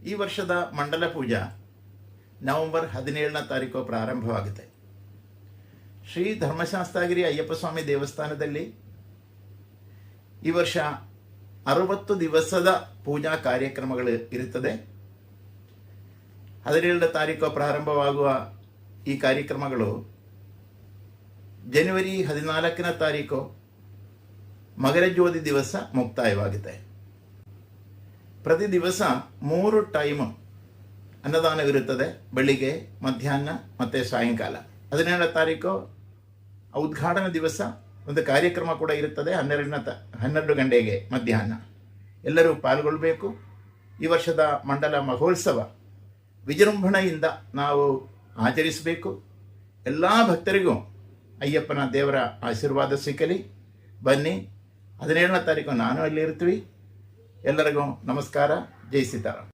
ಈ ವರ್ಷದ ಮಂಡಲ ಪೂಜಾ ನವೆಂಬರ್ 17ನೇ ತಾರೀಕು ಪ್ರಾರಂಭವಾಗುತ್ತೆ. ಶ್ರೀ ಧರ್ಮಶಾಸ್ತ್ರಗಿರಿ ಅಯ್ಯಪ್ಪ ಸ್ವಾಮಿ ದೇವಸ್ಥಾನದಲ್ಲಿ ಈ ವರ್ಷ 60 ದಿವಸದ ಪೂಜಾ ಕಾರ್ಯಕ್ರಮಗಳು ಇರುತ್ತದೆ. 17ನೇ ತಾರೀಕು ಪ್ರಾರಂಭವಾಗುವ ಈ ಕಾರ್ಯಕ್ರಮಗಳು ಜನವರಿ 14ನೇ ತಾರೀಕು ಮಕರಜ್ಯೋತಿ ದಿವಸ ಮುಕ್ತಾಯವಾಗುತ್ತೆ. ಪ್ರತಿ ದಿವಸ 3 ಟೈಮ್ ಅನ್ನದಾನವಿರುತ್ತದೆ, ಬೆಳಿಗ್ಗೆ, ಮಧ್ಯಾಹ್ನ ಮತ್ತು ಸಾಯಂಕಾಲ. 17ನೇ ತಾರೀಕು ಉದ್ಘಾಟನಾ ದಿವಸ ಒಂದು ಕಾರ್ಯಕ್ರಮ ಕೂಡ ಇರುತ್ತದೆ, 12 ಗಂಟೆಗೆ ಮಧ್ಯಾಹ್ನ. ಎಲ್ಲರೂ ಪಾಲ್ಗೊಳ್ಳಬೇಕು. ಈ ವರ್ಷದ ಮಂಡಲ ಮಹೋತ್ಸವ ವಿಜೃಂಭಣೆಯಿಂದ ನಾವು ಆಚರಿಸಬೇಕು. ಎಲ್ಲ ಭಕ್ತರಿಗೂ ಅಯ್ಯಪ್ಪನ ದೇವರ ಆಶೀರ್ವಾದ ಸಿಕ್ಕಲಿ. ಬನ್ನಿ, 17ನೇ ತಾರೀಕು ನಾನು ಅಲ್ಲಿ ಇರ್ತೀವಿ. ಎಲ್ಲರಿಗೂ ನಮಸ್ಕಾರ. ಜೈ ಸೀತಾರಾಮ್.